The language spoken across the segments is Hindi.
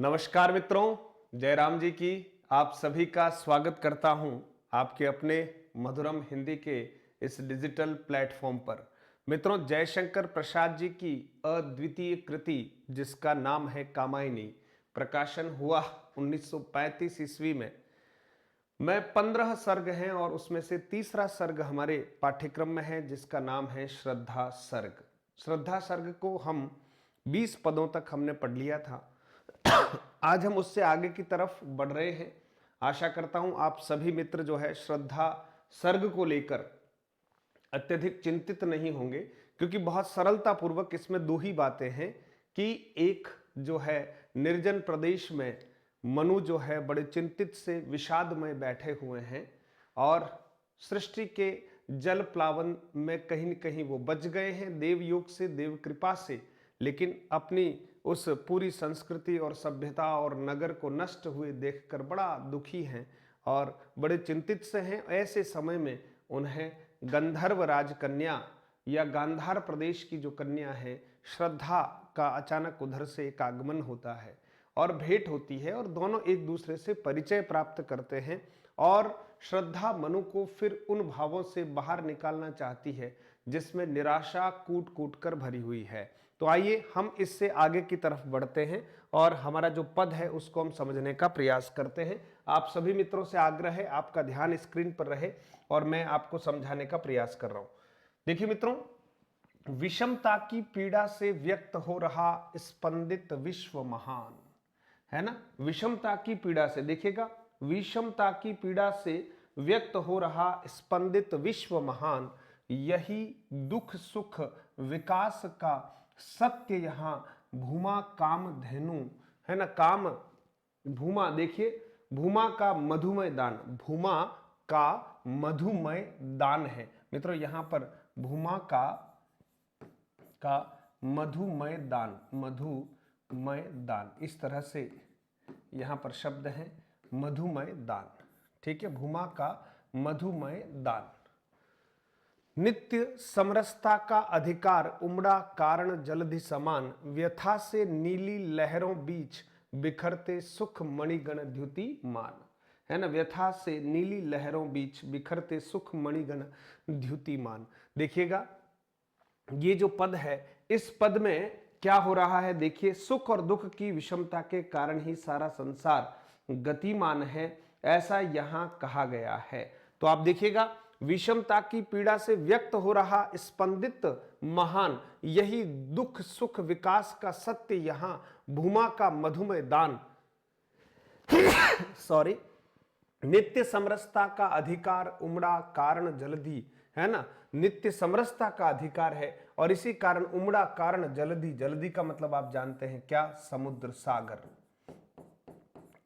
नमस्कार मित्रों, जयराम जी की आप सभी का स्वागत करता हूं आपके अपने मधुरम हिंदी के इस डिजिटल प्लेटफॉर्म पर। मित्रों, जयशंकर प्रसाद जी की अद्वितीय कृति जिसका नाम है कामायनी, प्रकाशन हुआ 1935 ईस्वी में। 15 सर्ग हैं और उसमें से तीसरा सर्ग हमारे पाठ्यक्रम में है जिसका नाम है श्रद्धा सर्ग। श्रद्धा सर्ग को हम 20 पदों तक हमने पढ़ लिया था। आज हम उससे आगे की तरफ बढ़ रहे हैं। आशा करता हूं आप सभी मित्र जो है श्रद्धा सर्ग को लेकर अत्यधिक चिंतित नहीं होंगे, क्योंकि बहुत सरलता पूर्वक इसमें दो ही बातें हैं कि एक जो है निर्जन प्रदेश में मनु जो है बड़े चिंतित से विषाद में बैठे हुए हैं और सृष्टि के जल प्लावन में कहीं न कहीं वो बच गए हैं देव योग से, देव कृपा से, लेकिन अपनी उस पूरी संस्कृति और सभ्यता और नगर को नष्ट हुए देखकर बड़ा दुखी हैं और बड़े चिंतित से हैं। ऐसे समय में उन्हें गंधर्व राजकन्या या गांधार प्रदेश की जो कन्या है श्रद्धा का अचानक उधर से एक आगमन होता है और भेंट होती है और दोनों एक दूसरे से परिचय प्राप्त करते हैं और श्रद्धा मनु को फिर उन भावों से बाहर निकालना चाहती है जिसमें निराशा कूट कूट कर भरी हुई है। तो आइए हम इससे आगे की तरफ बढ़ते हैं और हमारा जो पद है उसको हम समझने का प्रयास करते हैं। आप सभी मित्रों से आग्रह है आपका ध्यान स्क्रीन पर रहे और मैं आपको समझाने का प्रयास कर रहा हूं। देखिए मित्रों, विषमता की पीड़ा से व्यक्त हो रहा स्पंदित विश्व महान, है ना। विषमता की पीड़ा से, देखिएगा, विषमता की पीड़ा से व्यक्त हो रहा स्पंदित विश्व महान, यही दुख सुख विकास का सत्य यहाँ भूमा काम धेनु, है ना। काम भूमा, देखिए भूमा का मधुमय दान, भूमा का मधुमय दान है मित्रों। यहां पर भूमा का मधुमय दान, मधुमय दान, इस तरह से यहां पर शब्द है मधुमय दान, ठीक है। भूमा का मधुमय दान। नित्य समरसता का अधिकार उमड़ा कारण जलधि समान, व्यथा से नीली लहरों बीच बिखरते सुख मणिगण द्युतिमान, है ना। व्यथा से नीली लहरों बीच बिखरते सुख मणिगण द्युतिमान। देखिएगा ये जो पद है, इस पद में क्या हो रहा है, देखिए, सुख और दुख की विषमता के कारण ही सारा संसार गतिमान है, ऐसा यहां कहा गया है। तो आप देखिएगा, विषमता की पीड़ा से व्यक्त हो रहा स्पंदित महान, यही दुख सुख विकास का सत्य यहां भूमा का मधुमय दान सॉरी, नित्य समरसता का अधिकार उमड़ा कारण जलधि, है ना। नित्य समरसता का अधिकार है और इसी कारण उमड़ा कारण जलधि, जलधि का मतलब आप जानते हैं क्या, समुद्र, सागर,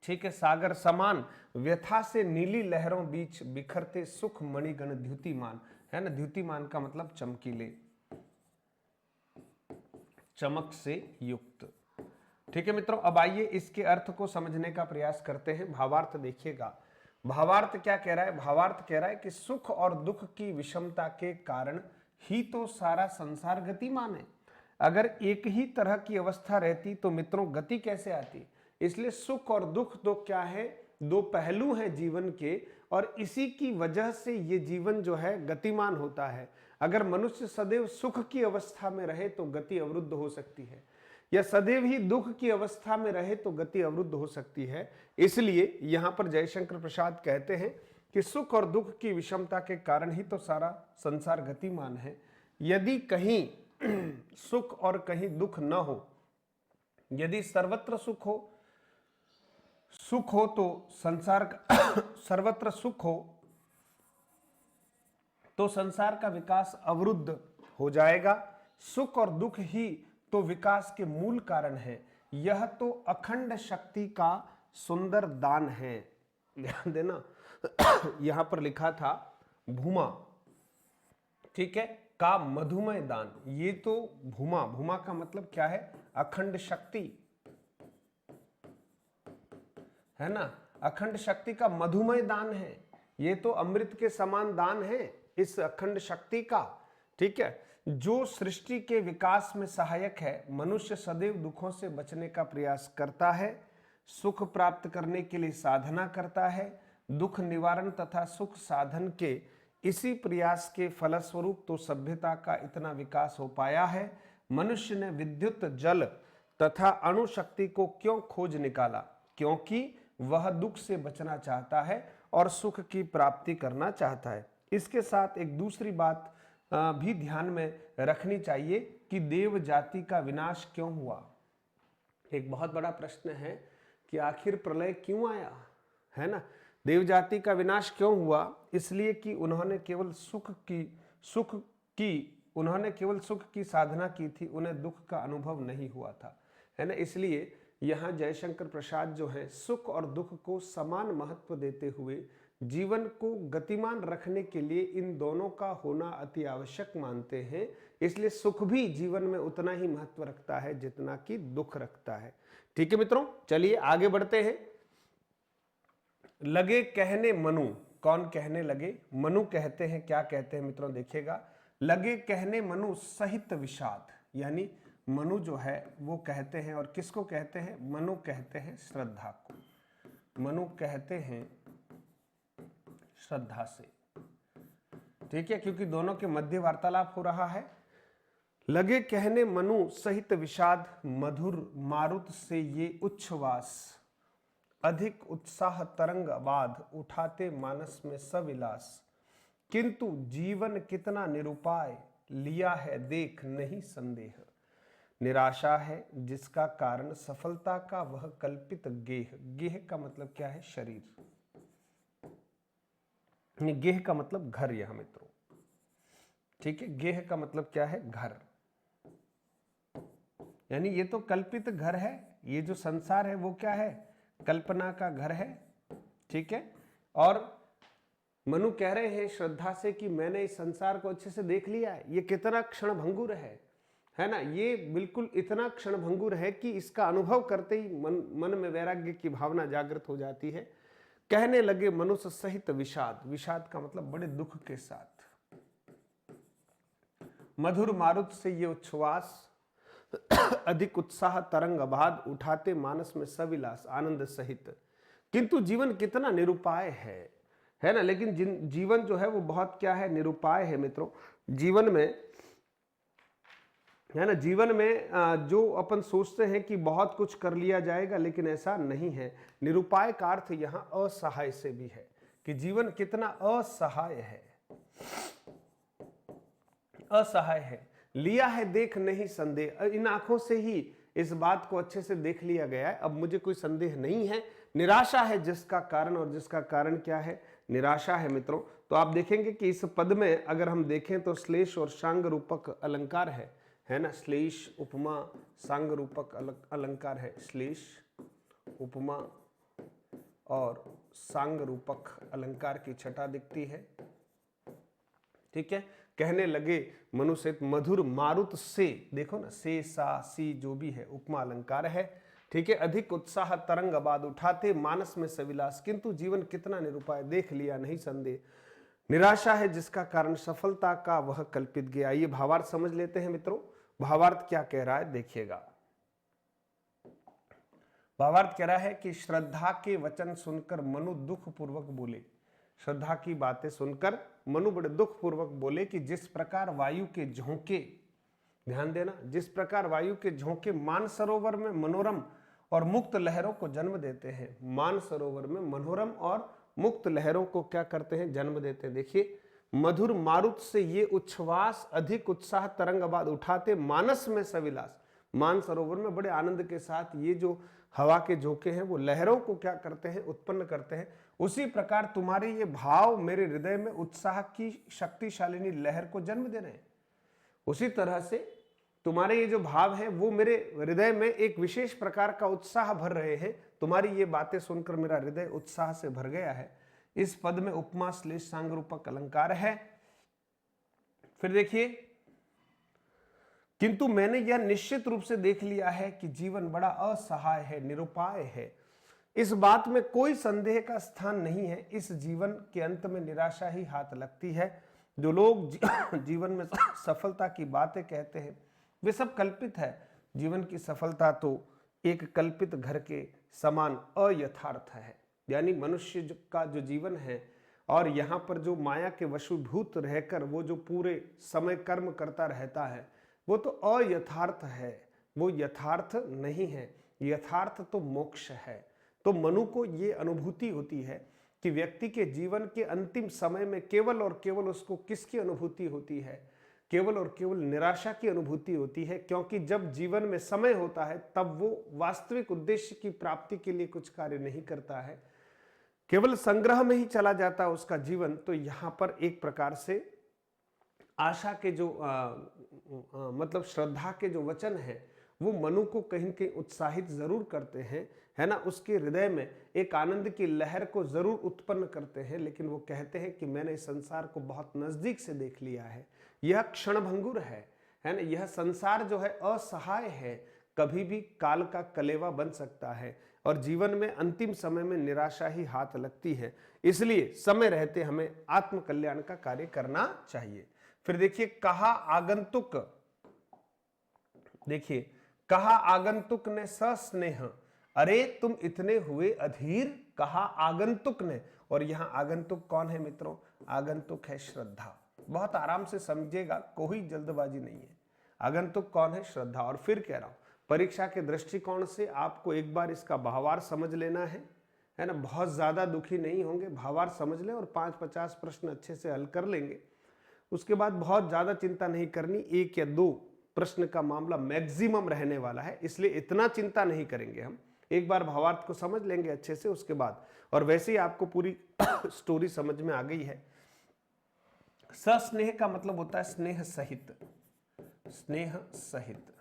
ठीक है। सागर समान व्यथा से नीली लहरों बीच बिखरते सुख मणिगण द्युतिमान, है ना। द्युतिमान का मतलब चमकीले, चमक से युक्त, ठीक है मित्रों। अब आइए इसके अर्थ को समझने का प्रयास करते हैं। भावार्थ देखिएगा, भावार्थ क्या कह रहा है, भावार्थ कह रहा है कि सुख और दुख की विषमता के कारण ही तो सारा संसार गतिमान है। अगर एक ही तरह की अवस्था रहती तो मित्रों गति कैसे आती। इसलिए सुख और दुख तो क्या है, दो पहलू हैं जीवन के, और इसी की वजह से ये जीवन जो है गतिमान होता है। अगर मनुष्य सदैव सुख की अवस्था में रहे तो गति अवरुद्ध हो सकती है, या सदैव ही दुख की अवस्था में रहे तो गति अवरुद्ध हो सकती है। इसलिए यहां पर जयशंकर प्रसाद कहते हैं कि सुख और दुख की विषमता के कारण ही तो सारा संसार गतिमान है। यदि कहीं सुख और कहीं दुख न हो, यदि सर्वत्र सुख हो तो संसार का सर्वत्र सुख हो तो संसार का विकास अवरुद्ध हो जाएगा। सुख और दुख ही तो विकास के मूल कारण है। यह तो अखंड शक्ति का सुंदर दान है। ध्यान देना यहां पर लिखा था भूमा, ठीक है, का मधुमय दान। ये तो भूमा, भूमा का मतलब क्या है, अखंड शक्ति, है ना। अखंड शक्ति का मधुमय दान है, ये तो अमृत के समान दान है इस अखंड शक्ति का, ठीक है, जो सृष्टि के विकास में सहायक है। मनुष्य सदैव दुखों से बचने का प्रयास करता है सुख प्राप्त करने के लिए साधना करता है। दुख निवारण तथा सुख साधन के इसी प्रयास के फलस्वरूप तो सभ्यता का इतना विकास हो पाया है। मनुष्य ने विद्युत, जल तथा अणुशक्ति को क्यों खोज निकाला? क्योंकि वह दुख से बचना चाहता है और सुख की प्राप्ति करना चाहता है। इसके साथ एक दूसरी बात भी ध्यान में रखनी चाहिए कि देव जाति का विनाश क्यों हुआ। एक बहुत बड़ा प्रश्न है कि आखिर प्रलय क्यों आया, है ना। देव जाति का विनाश क्यों हुआ? इसलिए कि उन्होंने केवल सुख की साधना की थी, उन्हें दुख का अनुभव नहीं हुआ था, है ना। इसलिए यहाँ जयशंकर प्रसाद जो है सुख और दुख को समान महत्व देते हुए जीवन को गतिमान रखने के लिए इन दोनों का होना अति आवश्यक मानते हैं। इसलिए सुख भी जीवन में उतना ही महत्व रखता है जितना कि दुख रखता है। ठीक है मित्रों, चलिए आगे बढ़ते हैं। लगे कहने मनु, कौन कहने लगे? मनु कहते हैं। क्या कहते हैं मित्रों, देखिएगा। लगे कहने मनु सहित विषाद, यानी मनु जो है वो कहते हैं, और किसको कहते हैं? मनु कहते हैं श्रद्धा को। मनु कहते हैं श्रद्धा से, ठीक है, क्योंकि दोनों के मध्य वार्तालाप हो रहा है। लगे कहने मनु सहित विषाद, मधुर मारुत से ये उच्छ्वास, अधिक उत्साह तरंग बाध, उठाते मानस में सविलास, किंतु जीवन कितना निरुपाय, लिया है देख नहीं संदेह, निराशा है जिसका कारण सफलता का वह कल्पित गेह। गेह का मतलब क्या है? शरीर। गेह का मतलब घर, यहां मित्रों, ठीक है। गेह का मतलब क्या है? घर, यानी ये तो कल्पित घर है। ये जो संसार है वो क्या है? कल्पना का घर है, ठीक है। और मनु कह रहे हैं श्रद्धा से कि मैंने इस संसार को अच्छे से देख लिया है, ये कितना क्षण भंगुर है ना। ये बिल्कुल इतना क्षण भंगुर है कि इसका अनुभव करते ही मन में वैराग्य की भावना जागृत हो जाती है। कहने लगे मनुष्य सहित विषाद, विषाद का मतलब बड़े दुख के साथ। मधुर मारुत से ये उच्छ्वास, अधिक उत्साह तरंग अबाध, उठाते मानस में सविलास, आनंद सहित, किंतु जीवन कितना निरुपाय है ना। लेकिन जीवन जो है वो बहुत क्या है? निरुपाय है मित्रों। जीवन में, है ना, जीवन में जो अपन सोचते हैं कि बहुत कुछ कर लिया जाएगा, लेकिन ऐसा नहीं है। निरुपाय का अर्थ यहां असहाय से भी है कि जीवन कितना असहाय है, असहाय है। लिया है देख नहीं संदेह, इन आंखों से ही इस बात को अच्छे से देख लिया गया है, अब मुझे कोई संदेह नहीं है। निराशा है जिसका कारण, और जिसका कारण क्या है? निराशा है मित्रों। तो आप देखेंगे कि इस पद में अगर हम देखें तो श्लेष और सांग रूपक अलंकार है ना। श्लेष उपमा सांग रूपक अलंकार है। श्लेष उपमा और सांग रूपक अलंकार की छटा दिखती है, ठीक है। कहने लगे मनु से मधुर मारुत से, देखो ना, से सा सी जो भी है उपमा अलंकार है, ठीक है। अधिक उत्साह तरंग बाद, उठाते मानस में सविलास, किंतु जीवन कितना निरुपाय, देख लिया नहीं संदेह, निराशा है जिसका कारण सफलता का वह कल्पित गया। ये भावार्थ समझ लेते हैं मित्रों। भावार्थ क्या कह रहा है देखिएगा। भावार्थ कह रहा है कि श्रद्धा के वचन सुनकर मनु दुख पूर्वक बोले। श्रद्धा की बातें सुनकर मनु बड़े दुख पूर्वक बोले कि जिस प्रकार वायु के झोंके, ध्यान देना, जिस प्रकार वायु के झोंके मानसरोवर में मनोरम और मुक्त लहरों को जन्म देते हैं, मानसरोवर में मनोरम और मुक्त लहरों को क्या करते हैं? जन्म देते हैं। देखिए, मधुर मारुत से ये उच्छ्वास, अधिक उत्साह तरंग बाद, उठाते मानस में सविलास, मानसरोवर में बड़े आनंद के साथ ये जो हवा के झोंके हैं वो लहरों को क्या करते हैं? उत्पन्न करते हैं। उसी प्रकार तुम्हारे ये भाव मेरे हृदय में उत्साह की शक्तिशालिनी लहर को जन्म दे रहे हैं। उसी तरह से तुम्हारे ये जो भाव हैं वो मेरे हृदय में एक विशेष प्रकार का उत्साह भर रहे हैं। तुम्हारी ये बातें सुनकर मेरा हृदय उत्साह से भर गया है। इस पद में उपमा श्लेष सांग रूपक अलंकार है। फिर देखिए, किंतु मैंने यह निश्चित रूप से देख लिया है कि जीवन बड़ा असहाय है, निरुपाय है। इस बात में कोई संदेह का स्थान नहीं है। इस जीवन के अंत में निराशा ही हाथ लगती है। जो लोग जीवन में सफलता की बातें कहते हैं वे सब कल्पित है। जीवन की सफलता तो एक कल्पित घर के समान अयथार्थ है। यानी मनुष्य का जो जीवन है और यहाँ पर जो माया के वशीभूत रहकर वो जो पूरे समय कर्म करता रहता है, वो तो अयथार्थ है, वो यथार्थ नहीं है। यथार्थ तो मोक्ष है। तो मनु को ये अनुभूति होती है कि व्यक्ति के जीवन के अंतिम समय में केवल और केवल उसको किसकी अनुभूति होती है? केवल और केवल निराशा की अनुभूति होती है, क्योंकि जब जीवन में समय होता है तब वो वास्तविक उद्देश्य की प्राप्ति के लिए कुछ कार्य नहीं करता है, केवल संग्रह में ही चला जाता है उसका जीवन। तो यहाँ पर एक प्रकार से आशा के जो मतलब श्रद्धा के जो वचन है वो मनु को कहीं कहीं उत्साहित जरूर करते हैं, है ना, उसके हृदय में एक आनंद की लहर को जरूर उत्पन्न करते हैं। लेकिन वो कहते हैं कि मैंने इस संसार को बहुत नजदीक से देख लिया है, यह क्षणभंगुर है ना, यह संसार जो है असहाय है, कभी भी काल का कलेवा बन सकता है और जीवन में अंतिम समय में निराशा ही हाथ लगती है। इसलिए समय रहते हमें आत्म कल्याण का कार्य करना चाहिए। फिर देखिए कहा आगंतुक, देखिए कहा आगंतुक ने सस्नेह, अरे तुम इतने हुए अधीर, कहा आगंतुक ने। और यहां आगंतुक कौन है मित्रों? आगंतुक है श्रद्धा। बहुत आराम से समझिएगा, कोई जल्दबाजी नहीं है। आगंतुक कौन है? श्रद्धा। और फिर कह रहा हूं परीक्षा के दृष्टिकोण से आपको एक बार इसका भावार्थ समझ लेना है ना, बहुत ज्यादा दुखी नहीं होंगे, भावार्थ समझ लें और 5-50 प्रश्न अच्छे से हल कर लेंगे। उसके बाद बहुत ज्यादा चिंता नहीं करनी, 1 या 2 प्रश्न का मामला मैक्सिमम रहने वाला है, इसलिए इतना चिंता नहीं करेंगे हम। एक बार भावार्थ को समझ लेंगे अच्छे से उसके बाद, और वैसे ही आपको पूरी स्टोरी समझ में आ गई है। सस्नेह का मतलब होता है स्नेह सहित, स्नेह सहित।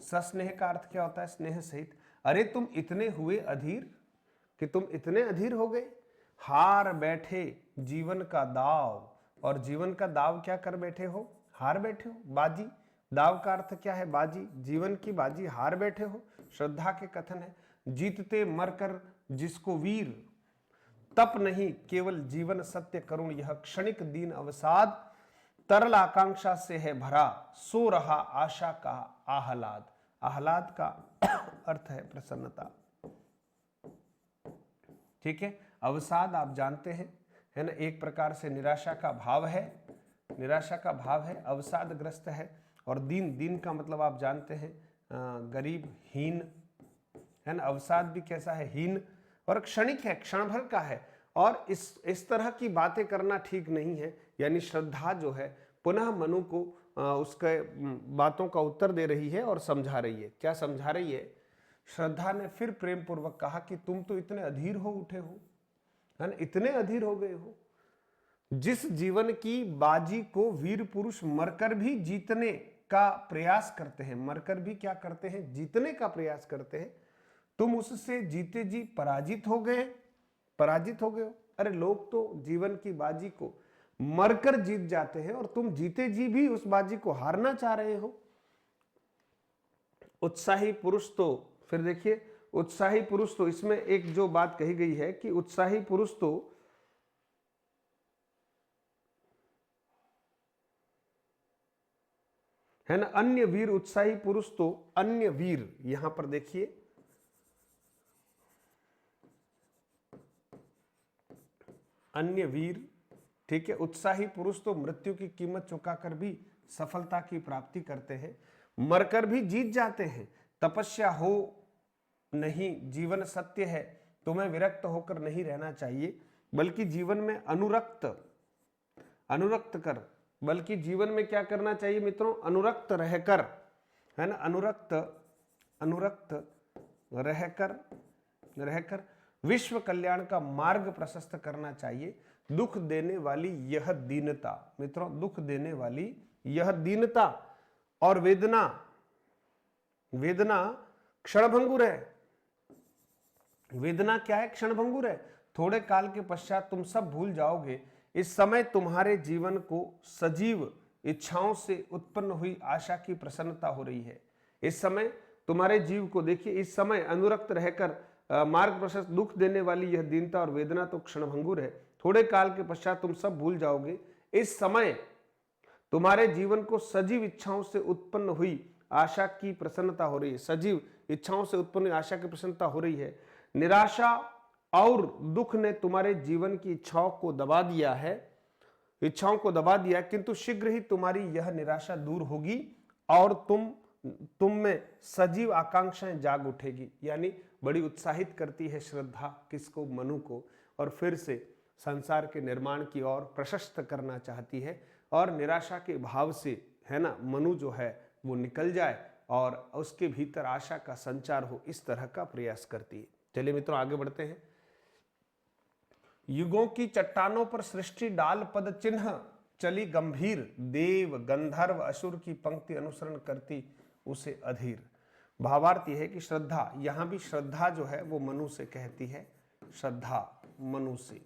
सस्नेह का अर्थ क्या होता है? स्नेह सहित। अरे तुम इतने हुए अधीर, कि तुम इतने अधीर हो गए, हार बैठे जीवन का दाव। और जीवन का दाव क्या कर बैठे हो? हार बैठे हो, बाजी। दाव का अर्थ क्या है? बाजी, जीवन की बाजी हार बैठे हो। श्रद्धा के कथन है, जीतते मरकर जिसको वीर, तप नहीं केवल जीवन सत्य करुण, यह क्षणिक दीन अवसाद, तरल आकांक्षा से है भरा, सो रहा आशा का आह्लाद। आह्लाद का अर्थ है प्रसन्नता, ठीक है। अवसाद आप जानते हैं, है ना, एक प्रकार से निराशा का भाव है, निराशा का भाव है, अवसादग्रस्त है। और दीन, दीन का मतलब आप जानते हैं गरीब, हीन, है ना। अवसाद भी कैसा है? हीन। और क्षणिक है, क्षण भर का है। और इस तरह की बातें करना ठीक नहीं है। यानी श्रद्धा जो है पुनः मनु को उसके बातों का उत्तर दे रही है और समझा रही है। क्या समझा रही है? श्रद्धा ने फिर प्रेम पूर्वक कहा कि तुम तो इतने अधीर हो उठे हो, है ना, इतने अधीर हो गए हो। जिस जीवन की बाजी को वीर पुरुष मरकर भी जीतने का प्रयास करते हैं, मरकर भी क्या करते हैं? जीतने का प्रयास करते हैं, तुम उससे जीते जी पराजित हो गए, पराजित हो गए हो। अरे लोग तो जीवन की बाजी को मरकर जीत जाते हैं और तुम जीते जी भी उस बाजी को हारना चाह रहे हो। उत्साही पुरुष तो, फिर देखिए उत्साही पुरुष तो, इसमें एक जो बात कही गई है कि उत्साही पुरुष तो है ना, अन्य वीर उत्साही पुरुष तो अन्य वीर, यहां पर देखिए अन्य वीर, ठीक है। उत्साही पुरुष तो मृत्यु की कीमत चुकाकर भी सफलता की प्राप्ति करते हैं, मरकर भी जीत जाते हैं। तपस्या हो नहीं, जीवन सत्य है, तुम्हें विरक्त होकर नहीं रहना चाहिए, बल्कि जीवन में अनुरक्त, अनुरक्त कर, बल्कि जीवन में क्या करना चाहिए मित्रों? अनुरक्त रहकर, है ना, अनुरक्त, अनुरक्त रहकर, रहकर विश्व कल्याण का मार्ग प्रशस्त करना चाहिए। दुख देने वाली यह दीनता, मित्रों दुख देने वाली यह दीनता और वेदना, वेदना क्षणभंगुर है। वेदना क्या है? क्षणभंगुर है। थोड़े काल के पश्चात तुम सब भूल जाओगे। इस समय तुम्हारे जीवन को सजीव इच्छाओं से उत्पन्न हुई आशा की प्रसन्नता हो रही है। इस समय तुम्हारे जीव को देखिए, इस समय अनुरक्त रहकर मार्ग प्रशस्त, दुख देने वाली यह दीनता और वेदना तो क्षणभंगुर है। थोड़े काल के पश्चात तुम सब भूल जाओगे। इस समय तुम्हारे जीवन को सजीव इच्छाओं से उत्पन्न हुई आशा की प्रसन्नता हो रही है। सजीव इच्छाओं से उत्पन्न आशा की प्रसन्नता हो रही है। निराशा और दुख ने तुम्हारे जीवन की इच्छाओं को दबा दिया है, किंतु शीघ्र ही तुम्हारी यह निराशा दूर होगी और तुम में सजीव आकांक्षाएं जाग उठेगी। यानी बड़ी उत्साहित करती है श्रद्धा किसको, मनु को, और फिर से संसार के निर्माण की ओर प्रशस्त करना चाहती है और निराशा के भाव से, है ना, मनु जो है वो निकल जाए और उसके भीतर आशा का संचार हो, इस तरह का प्रयास करती है। चलिए मित्रों आगे बढ़ते हैं। युगों की चट्टानों पर सृष्टि डाल पद चिन्ह चली गंभीर, देव गंधर्व असुर की पंक्ति अनुसरण करती उसे अधीर। भावार्थ यह है कि श्रद्धा, यहां भी श्रद्धा जो है वो मनु से कहती है, श्रद्धा मनु से,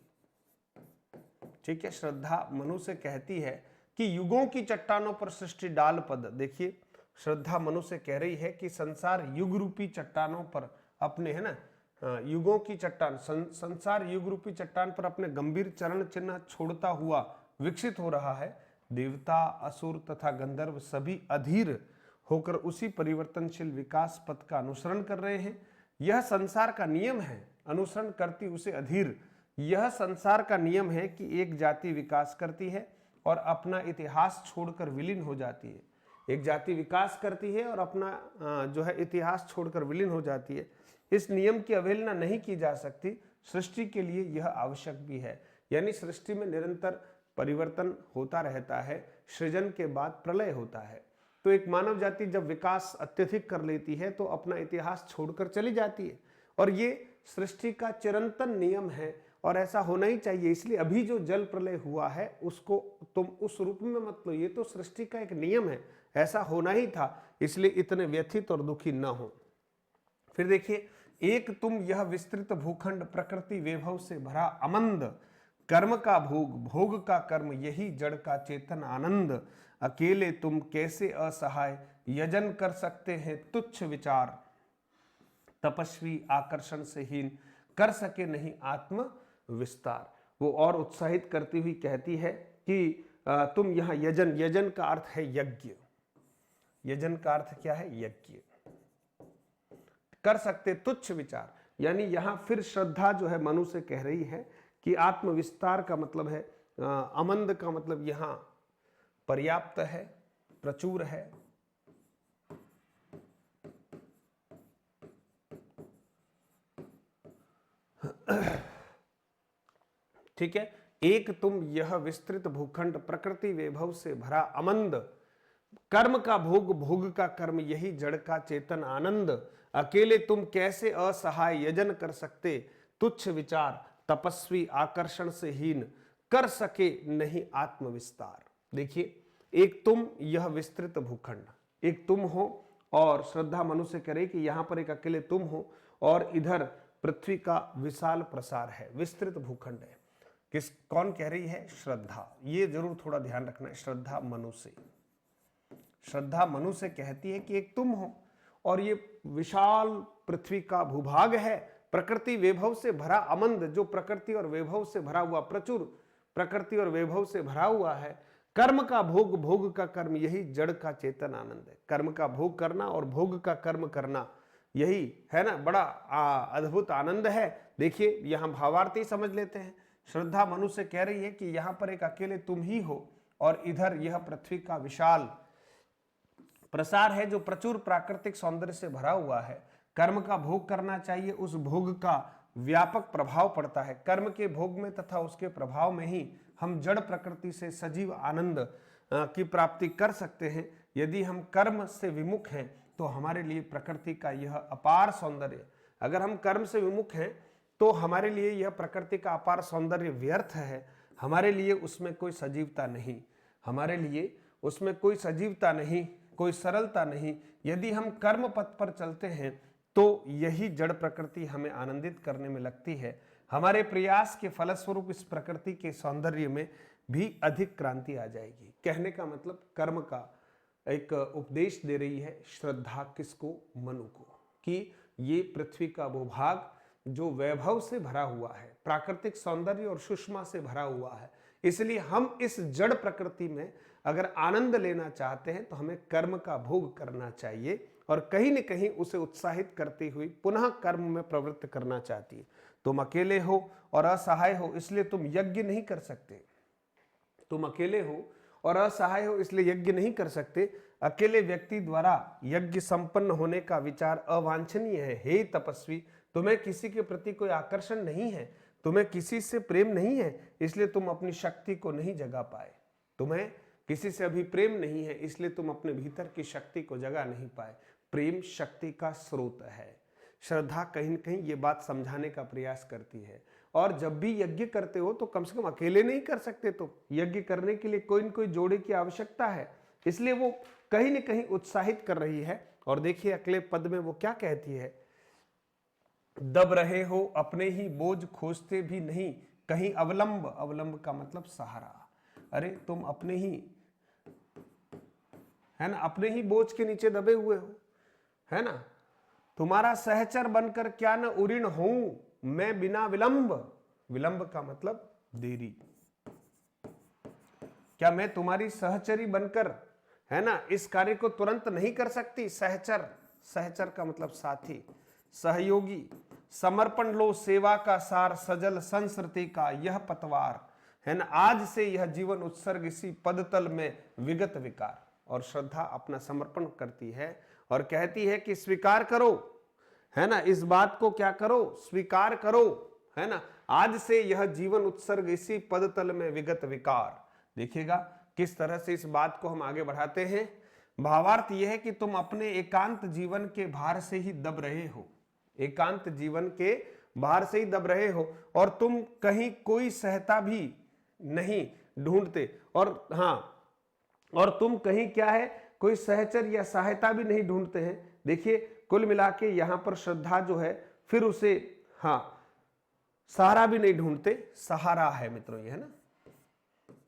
ठीक है, श्रद्धा मनु से कहती है कि युगों की चट्टानों पर सृष्टि डाल पद। देखिए श्रद्धा मनु से कह रही है कि संसार युग रूपी चट्टानों पर अपने, है ना, युगों की चट्टान, संसार युग रूपी चट्टान पर अपने गंभीर चरण चिन्ह छोड़ता हुआ विकसित हो रहा है। देवता असुर तथा गंधर्व सभी अधीर होकर उसी परिवर्तनशील विकास पथ का अनुसरण कर रहे हैं। यह संसार का नियम है, अनुसरण करती उसे अधीर। यह संसार का नियम है कि एक जाति विकास करती है और अपना इतिहास छोड़कर विलीन हो जाती है। एक जाति विकास करती है और अपना जो है इतिहास छोड़कर विलीन हो जाती है। इस नियम की अवहेलना नहीं की जा सकती। सृष्टि के लिए यह आवश्यक भी है। यानी सृष्टि में निरंतर परिवर्तन होता रहता है, सृजन के बाद प्रलय होता है। तो एक मानव जाति जब विकास अत्यधिक कर लेती है तो अपना इतिहास छोड़कर चली जाती है, और ये सृष्टि का चिरंतन नियम है और ऐसा होना ही चाहिए। इसलिए अभी जो जल प्रलय हुआ है उसको तुम उस रूप में मत लो, ये तो सृष्टि का एक नियम है, ऐसा होना ही था, इसलिए इतने व्यथित और दुखी न हो। फिर देखिए, एक तुम यह विस्तृत भूखंड प्रकृति वैभव से भरा अमंद, कर्म का भोग भोग का कर्म यही जड़ का चेतन आनंद, अकेले तुम कैसे असहाय यजन कर सकते हैं तुच्छ विचार, तपस्वी आकर्षण से हीन कर सके नहीं आत्म विस्तार। वो और उत्साहित करती हुई कहती है कि तुम यहाँ यजन, यजन का अर्थ है यज्ञ, यजन का अर्थ क्या है, यज्ञ कर सकते तुच्छ विचार। यानी यहां फिर श्रद्धा जो है मनु से कह रही है कि आत्म विस्तार का मतलब है, अमंद का मतलब यहां पर्याप्त है, प्रचुर है, ठीक है। एक तुम यह विस्तृत भूखंड प्रकृति वैभव से भरा अमंद, कर्म का भोग भोग का कर्म यही जड़ का चेतन आनंद, अकेले तुम कैसे असहाय यजन कर सकते तुच्छ विचार, तपस्वी आकर्षण से हीन कर सके नहीं आत्मविस्तार। देखिए, एक तुम यह विस्तृत भूखंड, एक तुम हो, और श्रद्धा मनु से करे कि यहां पर एक अकेले तुम हो और इधर पृथ्वी का विशाल प्रसार है, विस्तृत भूखंड है। कौन कह रही है, श्रद्धा। ये जरूर थोड़ा ध्यान रखना है, श्रद्धा मनु से, श्रद्धा मनु से कहती है कि एक तुम हो और ये विशाल पृथ्वी का भूभाग है, प्रकृति वैभव से भरा अमंद, जो प्रकृति और वैभव से भरा हुआ, प्रचुर प्रकृति और वैभव से भरा हुआ है। कर्म का भोग भोग का कर्म यही जड़ का चेतन आनंद है। कर्म का भोग करना और भोग का कर्म करना, यही है ना बड़ा अद्भुत आनंद है। देखिए यहां भावार्थी समझ लेते हैं। श्रद्धा मनु से कह रही है कि यहां पर एक अकेले तुम ही हो और इधर यह पृथ्वी का विशाल प्रसार है जो प्रचुर प्राकृतिक सौंदर्य से भरा हुआ है। कर्म का भोग करना चाहिए, उस भोग का व्यापक प्रभाव पड़ता है। कर्म के भोग में तथा उसके प्रभाव में ही हम जड़ प्रकृति से सजीव आनंद की प्राप्ति कर सकते हैं। यदि हम कर्म से विमुख हैं तो हमारे लिए प्रकृति का यह अपार सौंदर्य, अगर हम कर्म से विमुख हैं तो हमारे लिए यह प्रकृति का अपार सौंदर्य व्यर्थ है। हमारे लिए उसमें कोई सजीवता नहीं, हमारे लिए उसमें कोई सजीवता नहीं, कोई सरलता नहीं। यदि हम कर्म पथ पर चलते हैं तो यही जड़ प्रकृति हमें आनंदित करने में लगती है। हमारे प्रयास के फलस्वरूप इस प्रकृति के सौंदर्य में भी अधिक क्रांति आ जाएगी। कहने का मतलब कर्म का एक उपदेश दे रही है श्रद्धा, किसको, मनु को, कि ये पृथ्वी का भूभाग जो वैभव से भरा हुआ है, प्राकृतिक सौंदर्य और सुषमा से भरा हुआ है, इसलिए हम इस जड़ प्रकृति में अगर आनंद लेना चाहते हैं तो हमें कर्म का भोग करना चाहिए और कहीं न कहीं उसे उत्साहित करती हुई पुनः कर्म में प्रवृत्त करना चाहती है। तुम अकेले हो और असहाय हो, इसलिए तुम यज्ञ नहीं कर सकते। तुम अकेले हो और असहाय हो, इसलिए यज्ञ नहीं कर सकते। अकेले व्यक्ति द्वारा यज्ञ संपन्न होने का विचार अवांछनीय है। हे तपस्वी, तुम्हें किसी के प्रति कोई आकर्षण नहीं है, तुम्हें किसी से प्रेम नहीं है, इसलिए तुम अपनी शक्ति को नहीं जगा पाए। तुम्हें किसी से अभी प्रेम नहीं है, इसलिए तुम अपने भीतर की शक्ति को जगा नहीं पाए। प्रेम शक्ति का स्रोत है। श्रद्धा कहीं न कहीं ये बात समझाने का प्रयास करती है। और जब भी यज्ञ करते हो तो कम से कम अकेले नहीं कर सकते, तो यज्ञ करने के लिए कोई न कोई जोड़े की आवश्यकता है, इसलिए वो कहीं न कहीं उत्साहित कर रही है। और देखिए अगले पद में वो क्या कहती है, दब रहे हो अपने ही बोझ खोजते भी नहीं, कहीं अवलंब, अवलंब का मतलब सहारा। अरे तुम अपने ही, है ना, अपने ही बोझ के नीचे दबे हुए हो, है ना। तुम्हारा सहचर बनकर क्या न उऋण हूं मैं बिना विलंब, विलंब का मतलब देरी। क्या मैं तुम्हारी सहचरी बनकर, है ना, इस कार्य को तुरंत नहीं कर सकती। सहचर, सहचर का मतलब साथी, सहयोगी। समर्पण लो सेवा का सार, सजल संस्कृति का यह पतवार, है ना। आज से यह जीवन उत्सर्ग इसी पदतल में विगत विकार। और श्रद्धा अपना समर्पण करती है और कहती है कि स्वीकार करो, है ना, इस बात को क्या करो, स्वीकार करो, है ना। आज से यह जीवन उत्सर्ग इसी पदतल में विगत विकार। देखिएगा किस तरह से इस बात को हम आगे बढ़ाते हैं। भावार्थ यह है कि तुम अपने एकांत जीवन के भार से ही दब रहे हो, एकांत जीवन के भार से ही दब रहे हो, और तुम कहीं कोई सहायता भी नहीं ढूंढते। और हाँ, और तुम कहीं क्या है, कोई सहचर या सहायता भी नहीं ढूंढते हैं। देखिए कुल मिला के यहां पर श्रद्धा जो है फिर उसे, हाँ, सहारा भी नहीं ढूंढते, सहारा है मित्रों ये, है ना।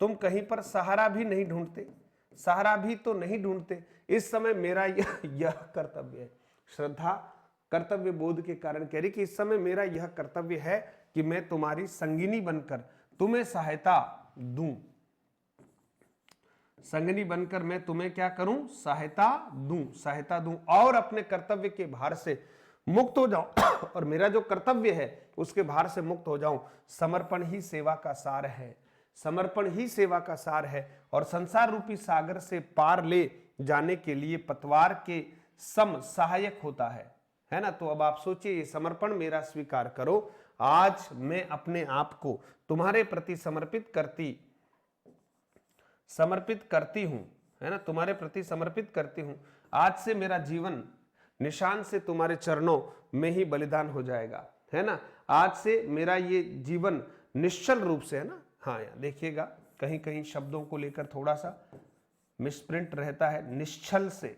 तुम कहीं पर सहारा भी नहीं ढूंढते, सहारा भी तो नहीं ढूंढते। इस समय मेरा यह कर्तव्य है। श्रद्धा कर्तव्य बोध के कारण कह रही कि इस समय मेरा यह कर्तव्य है कि मैं तुम्हारी संगिनी बनकर तुम्हें सहायता दूं, संगिनी बनकर मैं तुम्हें क्या करूं, सहायता दूं, सहायता दूं, और अपने कर्तव्य के भार से मुक्त हो जाऊं और मेरा जो कर्तव्य है उसके भार से मुक्त हो जाऊं। समर्पण ही सेवा का सार है, समर्पण ही सेवा का सार है, और संसार रूपी सागर से पार ले जाने के लिए पतवार के सम सहायक होता है ना। तो अब आप सोचिए, ये समर्पण मेरा स्वीकार करो। आज मैं अपने आप को तुम्हारे प्रति समर्पित करती हूं, है ना, तुम्हारे प्रति समर्पित करती हूं। आज से मेरा जीवन निशान से तुम्हारे चरणों में ही बलिदान हो जाएगा, है ना। आज से मेरा ये जीवन निश्चल रूप से, है ना। हाँ यार देखिएगा कहीं कहीं शब्दों को लेकर थोड़ा सा मिसप्रिंट रहता है। निश्चल से,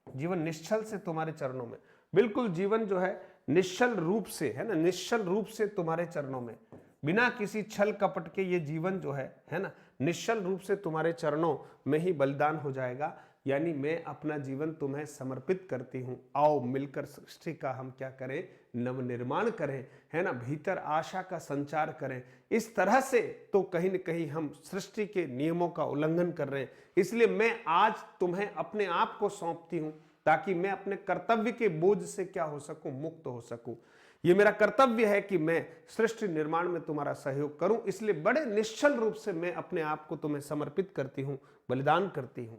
जीवन निश्चल से तुम्हारे चरणों में, बिल्कुल जीवन जो है निश्चल रूप से, है ना, निश्चल रूप से तुम्हारे चरणों में, बिना किसी छल कपट के ये जीवन जो है ना, निश्चल रूप से तुम्हारे चरणों में ही बलिदान हो जाएगा। यानी मैं अपना जीवन तुम्हें समर्पित करती हूं। आओ मिलकर सृष्टि का हम क्या करें, नवनिर्माण करें, है ना, भीतर आशा का संचार करें। इस तरह से तो कहीं न कहीं हम सृष्टि के नियमों का उल्लंघन कर रहे हैं। इसलिए मैं आज तुम्हें अपने आप को सौंपती हूं ताकि मैं अपने कर्तव्य के बोझ से क्या हो सकूं, मुक्त हो सकूं। ये मेरा कर्तव्य है कि मैं सृष्टि निर्माण में तुम्हारा सहयोग करूं, इसलिए बड़े निश्चल रूप से मैं अपने आप को तुम्हें समर्पित करती हूं, बलिदान करती हूं।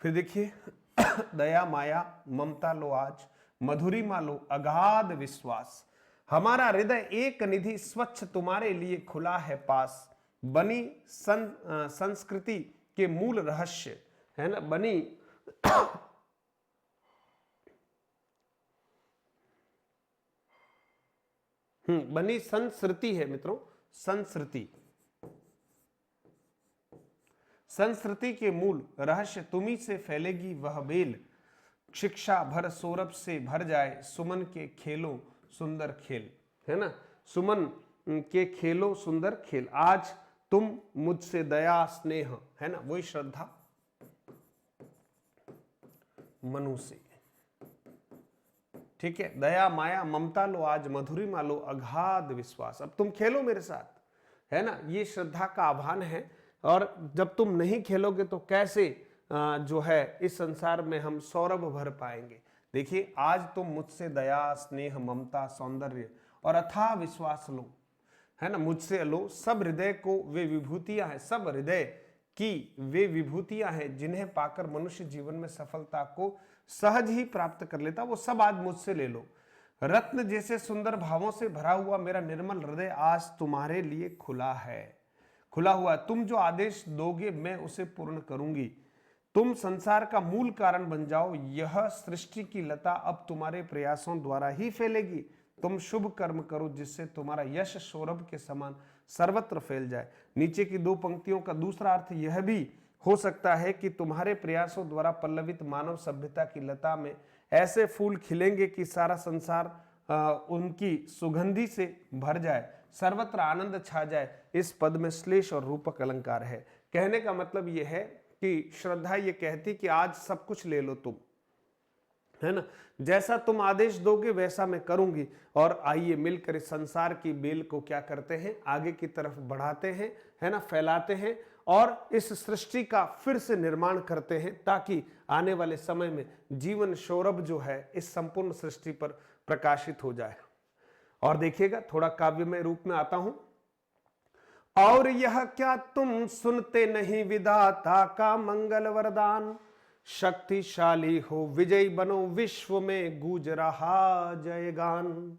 फिर देखिए दया माया ममता लो आज, मधुरिमा लो अगाध विश्वास, हमारा हृदय एक निधि स्वच्छ तुम्हारे लिए खुला है पास। बनी संस्कृति के मूल रहस्य, है ना, बनी संस्कृति है मित्रों, संस्कृति, संस्कृति के मूल रहस्य तुम्ही से फैलेगी वह बेल। शिक्षा भर सौरभ से भर जाए सुमन के खेलो सुंदर खेल, है ना, सुमन के खेलो सुंदर खेल। आज तुम मुझसे दया स्नेह, है ना, वही श्रद्धा मनु से, ठीक है, दया माया ममता लो आज, मधुरिमा लो अगाध विश्वास। अब तुम खेलो मेरे साथ, है ना, ये श्रद्धा का आह्वान है। और जब तुम नहीं खेलोगे तो कैसे जो है इस संसार में हम सौरभ भर पाएंगे। देखिए, आज तुम मुझसे दया, स्नेह, ममता, सौंदर्य और अथाह विश्वास लो, है ना, मुझसे लो। सब हृदय को वे विभूतियां हैं, सब हृदय की वे विभूतियां हैं जिन्हें पाकर मनुष्य जीवन में सफलता को सहज ही प्राप्त कर लेता, वो सब आज मुझसे ले लो। रत्न जैसे सुंदर भावों से भरा हुआ मेरा निर्मल हृदय आज तुम्हारे लिए खुला है, खुला हुआ। तुम जो आदेश दोगे मैं उसे पूर्ण करूंगी। तुम संसार का मूल कारण बन जाओ। यह सृष्टि की लता अब तुम्हारे प्रयासों द्वारा ही फैलेगी। तुम शुभ कर्म करो जिससे तुम्हारा यश सौरभ के समान सर्वत्र फैल जाए। नीचे की दो पंक्तियों का दूसरा अर्थ यह भी हो सकता है कि तुम्हारे प्रयासों द्वारा पल्लवित मानव सभ्यता की लता में ऐसे फूल खिलेंगे कि सारा संसार उनकी सुगंधि से भर जाए, सर्वत्र आनंद छा जाए। इस पद में श्लेष और रूपक अलंकार है। कहने का मतलब यह है कि श्रद्धा ये कहती कि आज सब कुछ ले लो तुम, है ना, जैसा तुम आदेश दोगे वैसा मैं करूंगी। और आइए मिलकर इस संसार की बेल को क्या करते हैं, आगे की तरफ बढ़ाते हैं, है ना, फैलाते हैं और इस सृष्टि का फिर से निर्माण करते हैं, ताकि आने वाले समय में जीवन सौरभ जो है इस संपूर्ण सृष्टि पर प्रकाशित हो जाए। और देखिएगा, थोड़ा काव्यमय रूप में आता हूं। और यह क्या तुम सुनते नहीं विधाता का मंगल वरदान, शक्तिशाली हो विजयी बनो विश्व में गूंज रहा जयगान।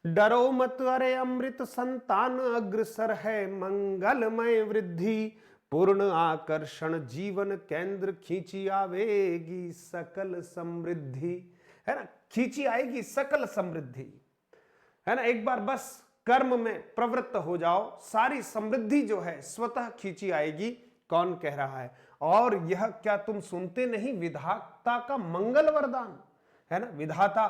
डरो मत अरे अमृत संतान अग्रसर है मंगलमय वृद्धि, पूर्ण आकर्षण जीवन केंद्र खींची आवेगी सकल समृद्धि, है ना, खींची आएगी सकल समृद्धि, है ना। एक बार बस कर्म में प्रवृत्त हो जाओ, सारी समृद्धि जो है स्वतः खींची आएगी। कौन कह रहा है? और यह क्या तुम सुनते नहीं विधाता का मंगल वरदान, है ना, विधाता,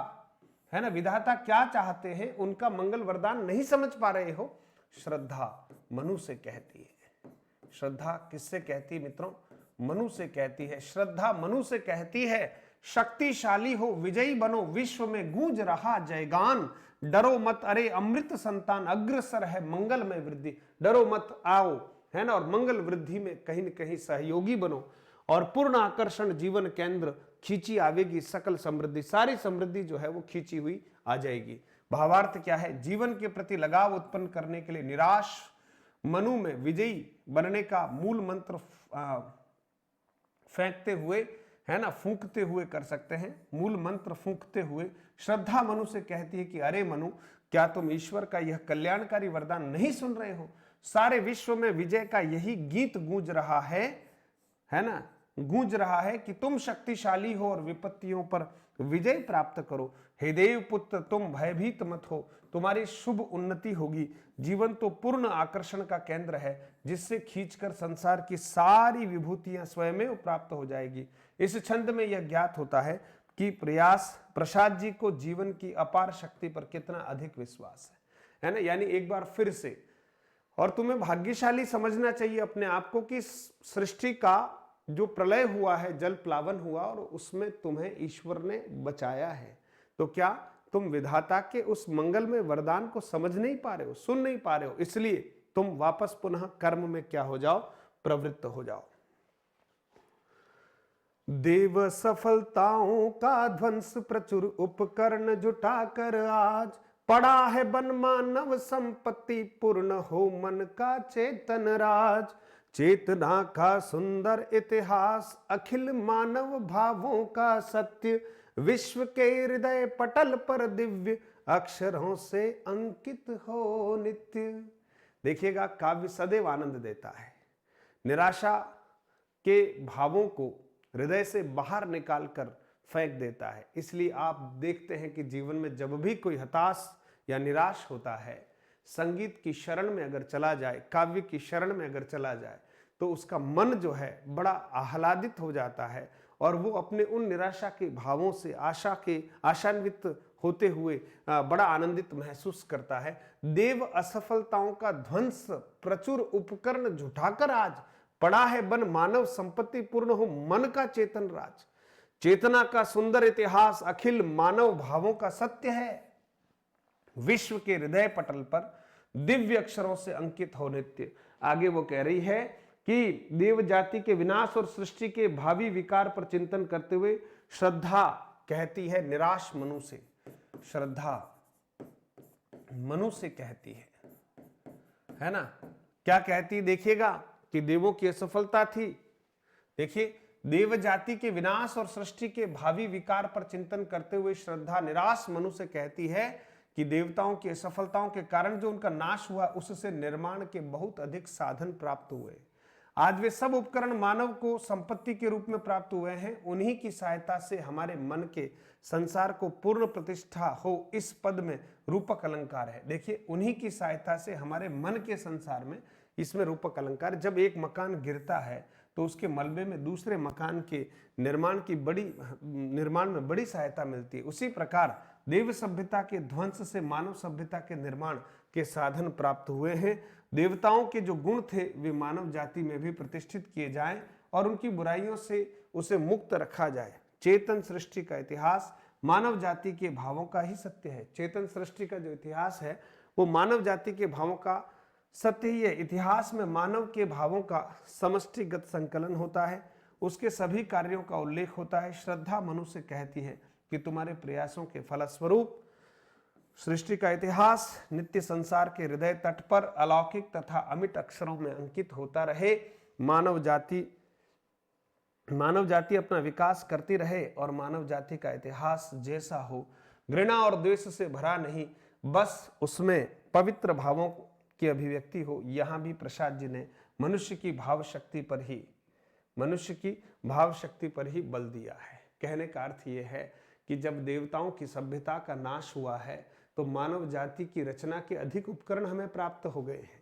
है ना, विधाता क्या चाहते हैं उनका मंगल वरदान नहीं समझ पा रहे हो। श्रद्धा मनु से कहती है। श्रद्धा किससे कहती है मित्रों? मनु से कहती है। श्रद्धा मनु से कहती है, शक्तिशाली हो विजयी बनो विश्व में गूंज रहा जयगान। डरो मत अरे अमृत संतान अग्रसर है मंगल में वृद्धि। डरो मत, आओ, है ना, और मंगल वृद्धि में कहीं न कहीं सहयोगी बनो। और पूर्ण आकर्षण जीवन केंद्र खींची आवेगी सकल समृद्धि, सारी समृद्धि जो है वो खींची हुई आ जाएगी। भावार्थ क्या है? जीवन के प्रति लगाव उत्पन्न करने के लिए निराश मनु में विजयी बनने का मूल मंत्र फेंकते हुए, है ना, फूंकते हुए कर सकते हैं। मूल मंत्र फूंकते हुए श्रद्धा मनु से कहती है कि अरे मनु, क्या तुम ईश्वर का यह कल्याणकारी वरदान नहीं सुन रहे हो? सारे विश्व में विजय का यही गीत गूंज रहा है ना, गूंज रहा है कि तुम शक्तिशाली हो और विपत्तियों पर विजय प्राप्त करो। हे देव पुत्र, तुम भयभीत मत हो, तुम्हारी शुभ उन्नति होगी। जीवन तो पूर्ण आकर्षण का केंद्र है, जिससे खींचकर संसार की सारी विभूतियां स्वयं प्राप्त हो जाएगी। इस छंद में यह ज्ञात होता है कि प्रसाद जी को जीवन की अपार शक्ति पर कितना अधिक विश्वास है ना। यानी एक बार फिर से, और तुम्हें भाग्यशाली समझना चाहिए अपने आप को कि सृष्टि का जो प्रलय हुआ है, जल प्लावन हुआ, और उसमें तुम्हें ईश्वर ने बचाया है। तो क्या तुम विधाता के उस मंगल में वरदान को समझ नहीं पा रहे हो, सुन नहीं पा रहे हो? इसलिए तुम वापस पुनः कर्म में क्या हो जाओ, प्रवृत्त हो जाओ। देव सफलताओं का ध्वंस प्रचुर उपकरण जुटाकर आज, पड़ा है बन मानव संपत्ति पूर्ण हो मन का चेतन राज। चेतना का सुंदर इतिहास अखिल मानव भावों का सत्य, विश्व के हृदय पटल पर दिव्य अक्षरों से अंकित हो नित्य। देखिएगा, काव्य सदैव आनंद देता है। निराशा के भावों को हृदय से बाहर निकालकर फेंक देता है। इसलिए आप देखते हैं कि जीवन में जब भी कोई हताश या निराश होता है, संगीत की शरण में अगर चला जाए, काव्य की शरण में अगर चला जाए, तो उसका मन जो है बड़ा आह्लादित हो जाता है और वो अपने उन निराशा के भावों से आशान्वित होते हुए बड़ा आनंदित महसूस करता है। देव असफलताओं का ध्वंस प्रचुर उपकरण जुटाकर आज, पड़ा है बन मानव संपत्ति पूर्ण हो मन का चेतन राज। चेतना का सुंदर इतिहास अखिल मानव भावों का सत्य है, विश्व के हृदय पटल पर दिव्य अक्षरों से अंकित हो नित्य। आगे वो कह रही है कि देव जाति के विनाश और सृष्टि के भावी विकार पर चिंतन करते हुए श्रद्धा कहती है निराश मनु से, श्रद्धा मनु से कहती है ना, क्या कहती है देखिएगा कि देवों की असफलता थी। देखिए, देव जाति के विनाश और सृष्टि के भावी विकार पर चिंतन करते हुए श्रद्धा निराश मनु से कहती है कि देवताओं की असफलताओं के कारण जो उनका नाश हुआ उससे निर्माण के बहुत अधिक साधन प्राप्त हुए। आज वे सब उपकरण मानव को संपत्ति के रूप में प्राप्त हुए हैं, उन्हीं की सहायता से हमारे मन के संसार को पूर्ण प्रतिष्ठा हो, इस पद में रूपक अलंकार है। देखिए, उन्हीं की सहायता से हमारे मन के संसार में, इसमें रूपक अलंकार। जब एक मकान गिरता है तो उसके मलबे में दूसरे मकान के निर्माण में बड़ी सहायता मिलती है। उसी प्रकार देव सभ्यता के ध्वंस से मानव सभ्यता के निर्माण के साधन प्राप्त हुए हैं। देवताओं के जो गुण थे वे मानव जाति में भी प्रतिष्ठित किए जाएं और उनकी बुराइयों से उसे मुक्त रखा जाए। चेतन सृष्टि का इतिहास मानव जाति के भावों का ही सत्य है। चेतन सृष्टि का जो इतिहास है वो मानव जाति के भावों का सत्य ही है। इतिहास में मानव के भावों का समष्टिगत संकलन होता है, उसके सभी कार्यों का उल्लेख होता है। श्रद्धा मनु से कहती है कि तुम्हारे प्रयासों के फलस्वरूप सृष्टि का इतिहास नित्य संसार के हृदय तट पर अलौकिक तथा अमिट अक्षरों में अंकित होता रहे। मानव जाति अपना विकास करती रहे और मानव जाति का इतिहास जैसा हो, घृणा और द्वेष से भरा नहीं, बस उसमें पवित्र भावों की अभिव्यक्ति हो। यहां भी प्रसाद जी ने मनुष्य की भाव शक्ति पर ही बल दिया है। कहने का अर्थ यह है कि जब देवताओं की सभ्यता का नाश हुआ है तो मानव जाति की रचना के अधिक उपकरण हमें प्राप्त हो गए हैं।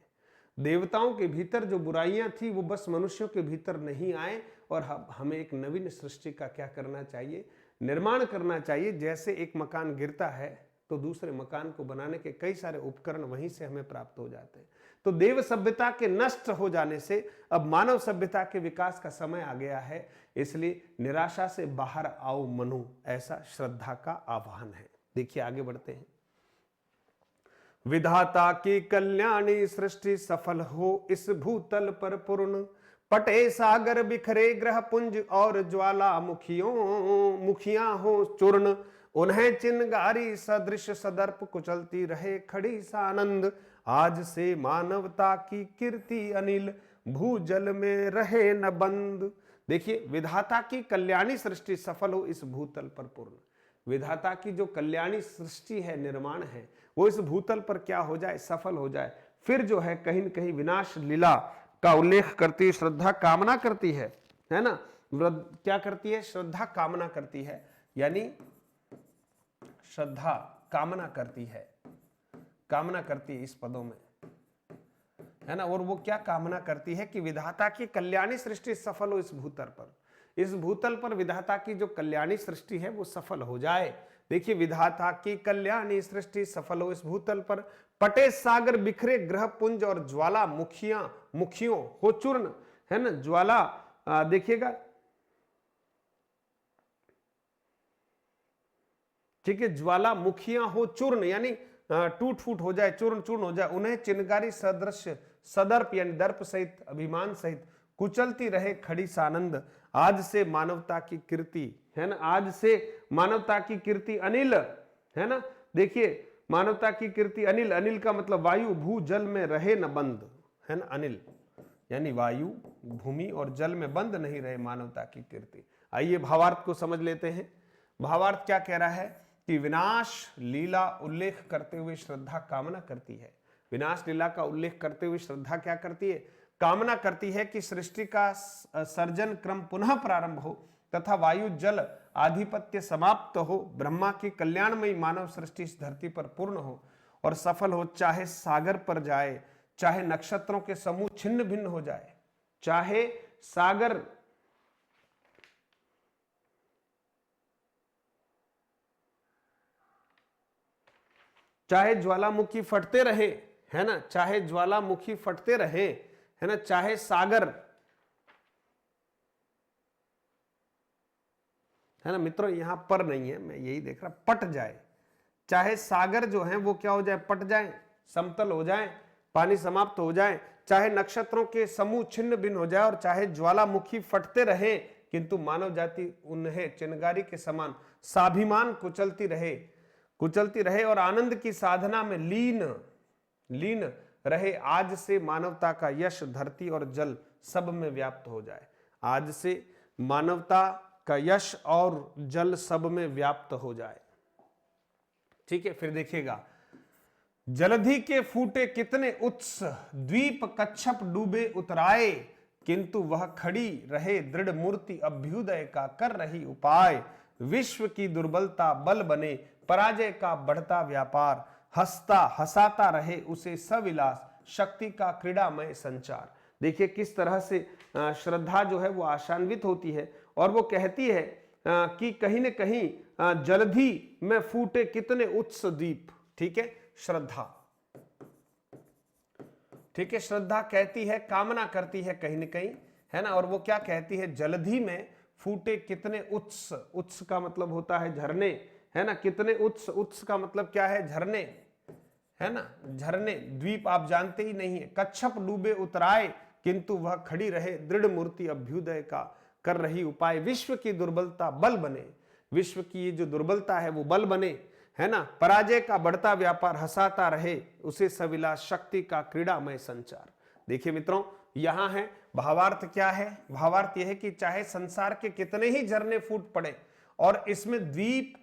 देवताओं के भीतर जो बुराइयां थी वो बस मनुष्यों के भीतर नहीं आए और हमें एक नवीन सृष्टि का क्या करना चाहिए, निर्माण करना चाहिए। जैसे एक मकान गिरता है तो दूसरे मकान को बनाने के कई सारे उपकरण वहीं से हमें प्राप्त हो जाते हैं। तो देव सभ्यता के नष्ट हो जाने से अब मानव सभ्यता के विकास का समय आ गया है, इसलिए निराशा से बाहर आओ मनु, ऐसा श्रद्धा का आह्वान है। देखिए आगे बढ़ते हैं। विधाता की कल्याणी सृष्टि सफल हो इस भूतल पर पूर्ण, पटे सागर बिखरे ग्रह पुंज और ज्वाला मुखियां हो चूर्ण, उन्हें चिनगारी सदृश सदर्प कुचलती रहे खड़ी सानंद, आज से मानवता की कीर्ति अनिल भूजल में रहे न बंद। देखिए, विधाता की कल्याणी सृष्टि सफल हो इस भूतल पर पूर्ण। विधाता की जो कल्याणी सृष्टि है, निर्माण है, वो इस भूतल पर क्या हो जाए, सफल हो जाए। फिर जो है कहीं न कहीं विनाश लीला का उल्लेख करती श्रद्धा कामना करती है ना। क्या करती है? श्रद्धा कामना करती है, यानी श्रद्धा कामना करती है इस पदों में, है ना। और वो क्या कामना करती है कि विधाता की कल्याणी सृष्टि सफल हो इस भूतल पर विधाता की जो कल्याणी सृष्टि है वो सफल हो जाए। देखिए, विधाता की कल्याणी सृष्टि सफल हो इस भूतल पर, पटे सागर बिखरे ग्रह पुंज और ज्वाला मुखियों हो चूर्ण, है ना। ज्वाला देखिएगा, ठीक है, ज्वाला मुखियां हो चूर्ण, यानी टूट फूट हो जाए, चूर्ण चूर्ण हो जाए। उन्हें चिनगारी सदृश सदर्प यानी दर्प सहित अभिमान सहित कुचलती रहे खड़ी सानंद, आज से मानवता की कीर्ति, है ना, आज से मानवता की कीर्ति अनिल, है ना। देखिए, मानवता की कीर्ति अनिल, अनिल का मतलब वायु भू जल में रहे न बंद, है ना। अनिल यानी वायु, भूमि और जल में बंद नहीं रहे मानवता की कीर्ति। आइए भावार्थ को समझ लेते हैं। भावार्थ क्या कह रहा है कि विनाश लीला उल्लेख करते हुए श्रद्धा कामना करती है। विनाश लीला का उल्लेख करते हुए श्रद्धा क्या करती है? कामना करती है कि सृष्टि का सर्जन क्रम पुनः प्रारंभ हो तथा वायु जल आधिपत्य समाप्त हो, ब्रह्मा की कल्याणमयी मानव सृष्टि इस धरती पर पूर्ण हो और सफल हो। चाहे सागर पर जाए, चाहे नक्षत्रों के समूह छिन्न भिन्न हो जाए, चाहे सागर चाहे ज्वालामुखी फटते रहे, है ना, चाहे ज्वालामुखी फटते रहे, है ना, चाहे सागर, है ना मित्रों, यहां पर नहीं है, मैं यही देख रहा, पट जाए, चाहे सागर जो है वो क्या हो जाए, पट जाए, समतल हो जाए, पानी समाप्त हो जाए, चाहे नक्षत्रों के समूह छिन्न भिन्न हो जाए और चाहे ज्वालामुखी फटते रहे, किंतु मानव जाति उन्हें चिंगारी के समान स्वाभिमान कुचलती रहे और आनंद की साधना में लीन रहे। आज से मानवता का यश धरती और जल सब में व्याप्त हो जाए। आज से मानवता का यश और जल सब में व्याप्त हो जाए। ठीक है, फिर देखिएगा, जलधि के फूटे कितने उत्स, द्वीप कच्छप डूबे उतराए, किंतु वह खड़ी रहे दृढ़ मूर्ति अभ्युदय का कर रही उपाय। विश्व की दुर्बलता बल बने, पराजय का बढ़ता व्यापार, हंसाता रहे उसे सविलास, शक्ति का क्रीड़ामय संचार। देखिए किस तरह से श्रद्धा जो है वो आशान्वित होती है और वो कहती है कि कहीं न कहीं जलधि में फूटे कितने उत्स द्वीप। ठीक है, श्रद्धा, ठीक है, श्रद्धा कहती है, कामना करती है कहीं न कहीं, है ना। और वो क्या कहती है, जलधि में फूटे कितने उत्स, उत्स का मतलब होता है झरने, है ना। कितने उत्स, उत्स का मतलब क्या है, झरने, है ना, झरने। द्वीप आप जानते ही नहीं है। कच्छप डूबे उतराए, किंतु वह खड़ी रहे दृढ़ मूर्ति अभ्युदय का कर रही उपाय। विश्व की दुर्बलता बल बने, विश्व की ये जो दुर्बलता है वो बल बने, है ना। पराजय का बढ़ता व्यापार, हंसाता रहे उसे सविलास, शक्ति का क्रीड़ामय संचार। देखिए मित्रों, यहां है भावार्थ क्या है। भावार्थ यह है कि चाहे संसार के कितने ही झरने फूट पड़े और इसमें द्वीप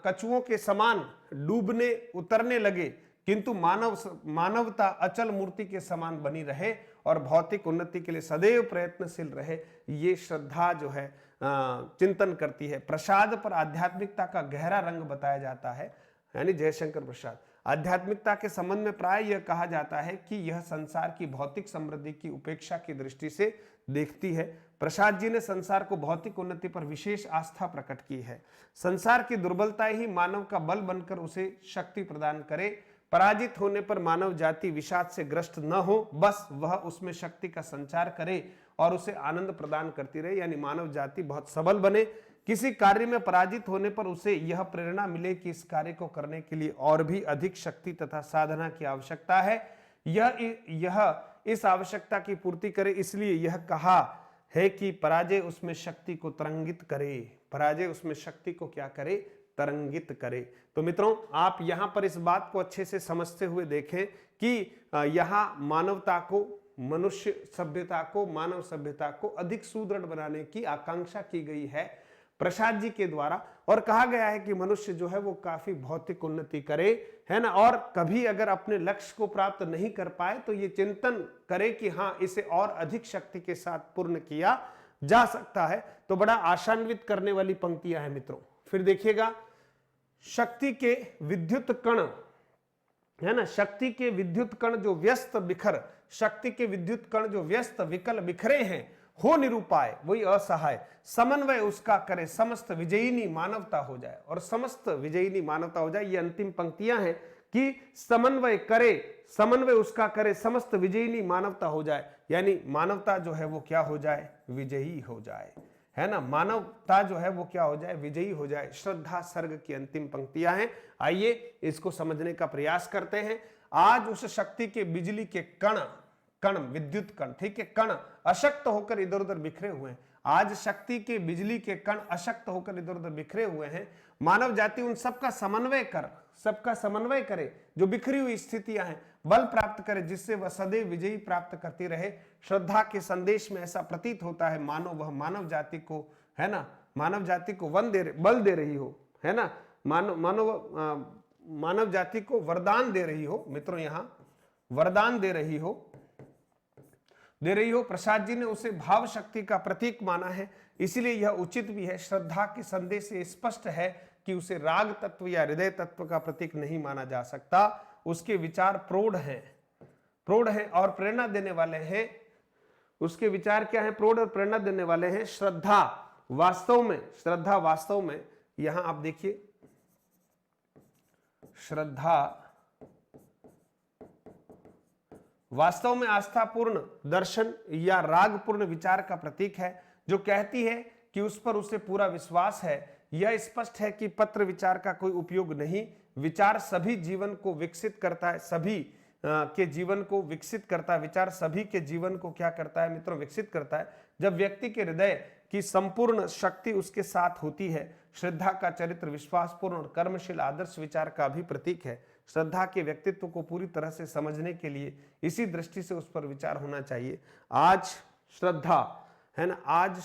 कछुओं के समान डूबने उतरने लगे, किंतु मानवता अचल मूर्ति के समान बनी रहे और भौतिक उन्नति के लिए सदैव प्रयत्नशील रहे। ये श्रद्धा जो है चिंतन करती है। प्रसाद पर आध्यात्मिकता का गहरा रंग बताया जाता है, यानी जयशंकर प्रसाद। आध्यात्मिकता के संबंध में प्राय यह कहा जाता है कि यह संसार की भौतिक समृद्धि की उपेक्षा की दृष्टि से देखती है। प्रसाद जी ने संसार को भौतिक उन्नति पर विशेष आस्था प्रकट की है। संसार की दुर्बलता ही मानव का बल बनकर उसे शक्ति प्रदान करे। पराजित होने पर मानव जाति विषाद से ग्रस्त न हो, बस वह उसमें शक्ति का संचार करे और उसे आनंद प्रदान करती रहे, यानी मानव जाति बहुत सबल बने। किसी कार्य में पराजित होने पर उसे यह प्रेरणा मिले कि इस कार्य को करने के लिए और भी अधिक शक्ति तथा साधना की आवश्यकता है। यह इस आवश्यकता की पूर्ति करे, इसलिए यह कहा है कि पराजय उसमें शक्ति को तरंगित करे। पराजय उसमें शक्ति को क्या करे, तरंगित करे। तो मित्रों, आप यहां पर इस बात को अच्छे से समझते हुए देखें कि यहां मानवता को, मनुष्य सभ्यता को, मानव सभ्यता को अधिक सुदृढ़ बनाने की आकांक्षा की गई है प्रसाद जी के द्वारा। और कहा गया है कि मनुष्य जो है वो काफी भौतिक उन्नति करे, है ना। और कभी अगर अपने लक्ष्य को प्राप्त नहीं कर पाए तो ये चिंतन करे कि हाँ, इसे और अधिक शक्ति के साथ पूर्ण किया जा सकता है। तो बड़ा आशान्वित करने वाली पंक्तियां हैं मित्रों। फिर देखिएगा, शक्ति के विद्युत कण, है ना, शक्ति के विद्युत कण जो व्यस्त बिखर, शक्ति के विद्युत कण जो व्यस्त विकल बिखरे हैं, हो निरुपाय, वही असहाय, समन्वय उसका करे, समस्त विजयिनी मानवता हो जाए। और समस्त विजयिनी मानवता हो जाए, ये अंतिम पंक्तियां हैं कि समन्वय करे, समन्वय उसका करे, समस्त विजयिनी मानवता हो जाए, यानी मानवता जो है वो क्या हो जाए, विजयी हो जाए, है ना। मानवता जो है वो क्या हो जाए, विजयी हो जाए। श्रद्धा सर्ग की अंतिम पंक्तियां हैं। आइए इसको समझने का प्रयास करते हैं। आज उस शक्ति के बिजली के कण, विद्युत कण, ठीक है, कण अशक्त होकर इधर उधर बिखरे हुए हैं। आज शक्ति के बिजली के कण अशक्त होकर इधर उधर बिखरे हुए हैं। मानव जाति उन सबका समन्वय करे जो बिखरी हुई स्थितियां हैं, बल प्राप्त करे जिससे वह सदैव विजयी प्राप्त करती रहे। श्रद्धा के संदेश में ऐसा प्रतीत होता है मानो वह मानव जाति को, है ना, मानव जाति को बल दे रही हो, है ना, मानव जाति को वरदान दे रही हो। मित्रों, यहां वरदान दे रही हो। प्रसाद जी ने उसे भाव शक्ति का प्रतीक माना है, इसीलिए यह उचित भी है। श्रद्धा के संदेश से स्पष्ट है कि उसे राग तत्व या हृदय तत्व का प्रतीक नहीं माना जा सकता। उसके विचार प्रौढ़ हैं और प्रेरणा देने वाले हैं। उसके विचार क्या है, प्रौढ़ और प्रेरणा देने वाले हैं। श्रद्धा वास्तव में यहां आप देखिए, श्रद्धा वास्तव में आस्थापूर्ण दर्शन या रागपूर्ण विचार का प्रतीक है, जो कहती है कि उस पर उसे पूरा विश्वास है। यह स्पष्ट है कि पत्र विचार का कोई उपयोग नहीं। विचार सभी जीवन को विकसित करता है, सभी के जीवन को विकसित करता है, विचार सभी के जीवन को क्या करता है मित्रों, विकसित करता है। जब व्यक्ति के हृदय की संपूर्ण शक्ति उसके साथ होती है। श्रद्धा का चरित्र विश्वासपूर्ण और कर्मशील आदर्श विचार का भी प्रतीक है। श्रद्धा के व्यक्तित्व को पूरी तरह से समझने के लिए इसी दृष्टि से उस पर विचार होना चाहिए। आज श्रद्धा है ना, आज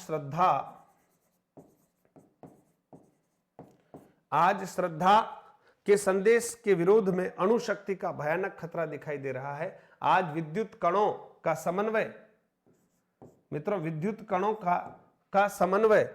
श्रद्धा के संदेश के विरोध में अणुशक्ति का भयानक खतरा दिखाई दे रहा है। आज विद्युत कणों का समन्वय मित्रों, विद्युत कणों का समन्वय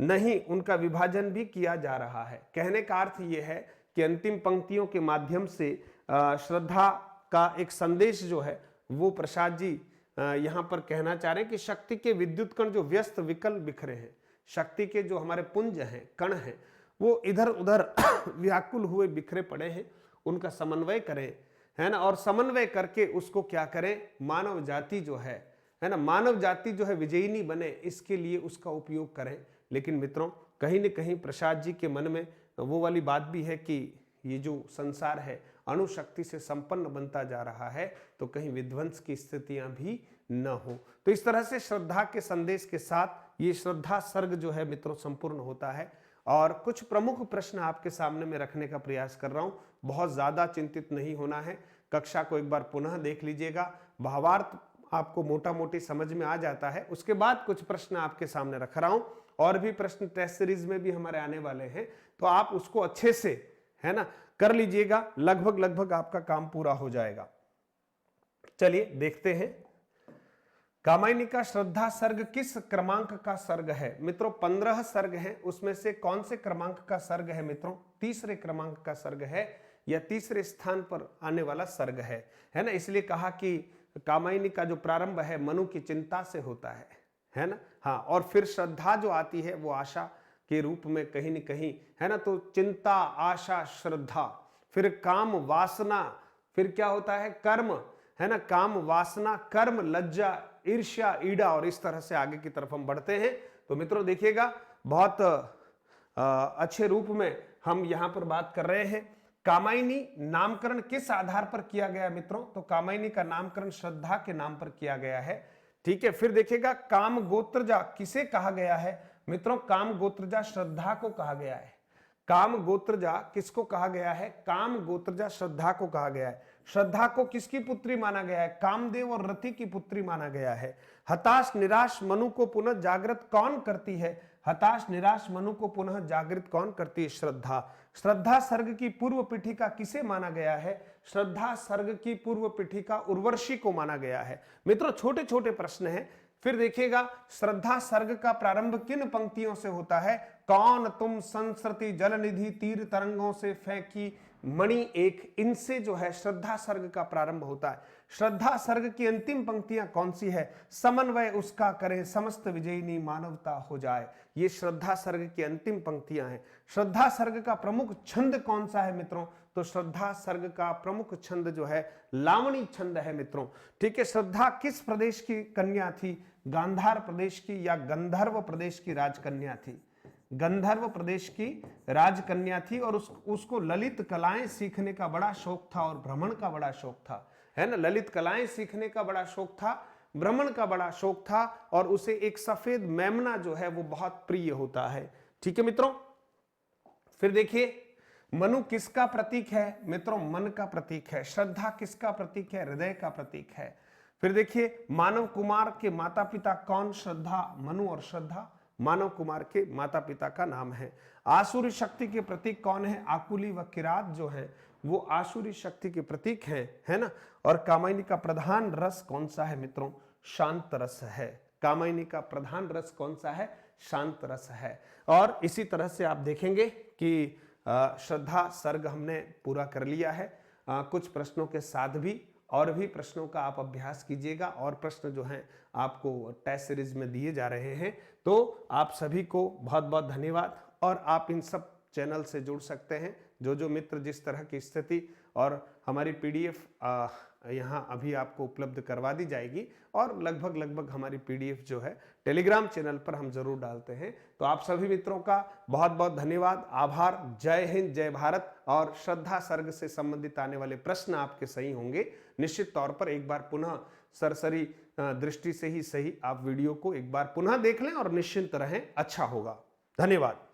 नहीं, उनका विभाजन भी किया जा रहा है। कहने का अर्थ यह है कि अंतिम पंक्तियों के माध्यम से श्रद्धा का एक संदेश जो है वो प्रसाद जी यहां पर कहना चाह रहे हैं कि शक्ति के विद्युत कण जो व्यस्त विकल बिखरे हैं, शक्ति के जो हमारे पुंज हैं, कण हैं, वो इधर उधर व्याकुल हुए बिखरे पड़े हैं, उनका समन्वय करें, है ना, और समन्वय करके उसको क्या करें, मानव जाति जो है ना, मानव जाति जो है विजयिनी बने, इसके लिए उसका उपयोग करें। लेकिन मित्रों कहीं न कहीं प्रसाद जी के मन में वो वाली बात भी है कि ये जो संसार है अणुशक्ति से संपन्न बनता जा रहा है, तो कहीं विध्वंस की स्थितियां भी न हो। तो इस तरह से श्रद्धा के संदेश के साथ ये श्रद्धा सर्ग जो है मित्रों संपूर्ण होता है। और कुछ प्रमुख प्रश्न आपके सामने में रखने का प्रयास कर रहा हूं। बहुत ज्यादा चिंतित नहीं होना है, कक्षा को एक बार पुनः देख लीजिएगा, भावार्थ आपको मोटा मोटी समझ में आ जाता है। उसके बाद कुछ प्रश्न आपके सामने रख रहा हूं, और भी प्रश्न टेस्ट सीरीज में भी हमारे आने वाले हैं, तो आप उसको अच्छे से है ना कर लीजिएगा, लगभग आपका काम पूरा हो जाएगा। चलिए देखते हैं, कामायनी का श्रद्धा सर्ग किस क्रमांक का सर्ग है मित्रों? 15 सर्ग हैं, उसमें से कौन से क्रमांक का सर्ग है मित्रों? तीसरे क्रमांक का सर्ग है, या तीसरे स्थान पर आने वाला सर्ग है ना। इसलिए कहा कि कामायनी का जो प्रारंभ है मनु की चिंता से होता है ना। हाँ, और फिर श्रद्धा जो आती है वो आशा के रूप में कहीं न कहीं, है ना। तो चिंता, आशा, श्रद्धा, फिर काम, वासना, फिर क्या होता है, कर्म, है ना। काम, वासना, कर्म, लज्जा, ईर्ष्या, ईड़ा, और इस तरह से आगे की तरफ हम बढ़ते हैं। तो मित्रों देखिएगा, बहुत अच्छे रूप में हम यहां पर बात कर रहे हैं। कामायनी नामकरण किस आधार पर किया गया मित्रों? तो कामायनी का नामकरण श्रद्धा के नाम पर किया गया है, ठीक है। फिर देखिएगा, काम गोत्रजा किसे कहा गया है मित्रों? काम गोत्रजा श्रद्धा को कहा गया है। काम गोत्रजा किसको कहा गया है? काम गोत्रजा श्रद्धा को कहा गया है। श्रद्धा को किसकी पुत्री माना गया है? कामदेव और रति की पुत्री माना गया है। हताश निराश मनु को पुनः जागृत कौन करती है? हताश निराश मनु को पुनः जागृत कौन करती है? श्रद्धा। श्रद्धा सर्ग की पूर्व पीठिका किसे माना गया है? श्रद्धा सर्ग की पूर्व पीठिका उर्वशी को माना गया है। मित्रों छोटे छोटे प्रश्न हैं। फिर देखिएगा, श्रद्धा सर्ग का प्रारंभ किन पंक्तियों से होता है? कौन तुम संस्कृति जलनिधि तीर तरंगों से फेंकी मणि एक, इनसे जो है श्रद्धा सर्ग का प्रारंभ होता है। श्रद्धा सर्ग की अंतिम पंक्तियां कौन सी है? समन्वय उसका करें समस्त विजयिनी मानवता हो जाए। ये श्रद्धा सर्ग की अंतिम पंक्तियां हैं। श्रद्धा सर्ग का प्रमुख छंद कौन सा है मित्रों? तो श्रद्धा सर्ग का प्रमुख छंद जो है लावणी छंद है मित्रों, ठीक है। श्रद्धा किस प्रदेश की कन्या थी? गांधार प्रदेश की या गंधर्व प्रदेश की राजकन्या थी? गंधर्व प्रदेश की राजकन्या थी, और उसको ललित कलाएं सीखने का बड़ा शौक था और भ्रमण का बड़ा शौक था, है ना। ललित कलाएं सीखने का बड़ा शौक था, भ्रमण का बड़ा शौक था, और उसे एक सफेद मेमना जो है वो बहुत प्रिय होता है, ठीक है मित्रों। फिर देखिए, मनु किसका प्रतीक है मित्रों? मन का प्रतीक है। श्रद्धा किसका प्रतीक है? हृदय का प्रतीक है। फिर देखिए, मानव कुमार के माता पिता कौन? श्रद्धा, मनु और श्रद्धा मानव कुमार के माता पिता का नाम है। आसुरी शक्ति के प्रतीक कौन है? आकुली व किरात जो है वो आसुरी शक्ति के प्रतीक हैं, है ना। और कामायनी का प्रधान रस कौन सा है मित्रों? शांत रस है। कामायनी का प्रधान रस कौन सा है? शांत रस है। और इसी तरह से आप देखेंगे कि श्रद्धा सर्ग हमने पूरा कर लिया है। कुछ प्रश्नों के साथ भी और भी प्रश्नों का आप अभ्यास कीजिएगा, और प्रश्न जो हैं आपको टेस्ट सीरीज में दिए जा रहे हैं। तो आप सभी को बहुत बहुत धन्यवाद, और आप इन सब चैनल से जुड़ सकते हैं। जो मित्र जिस तरह की स्थिति और हमारी PDF यहाँ अभी आपको उपलब्ध करवा दी जाएगी और लगभग हमारी पीडीएफ जो है टेलीग्राम चैनल पर हम जरूर डालते हैं। तो आप सभी मित्रों का बहुत बहुत धन्यवाद, आभार। जय हिंद, जय भारत। और श्रद्धा सर्ग से संबंधित आने वाले प्रश्न आपके सही होंगे निश्चित तौर पर। एक बार पुनः सरसरी दृष्टि से ही सही आप वीडियो को एक बार पुनः देख लें और निश्चिंत रहें, अच्छा होगा। धन्यवाद।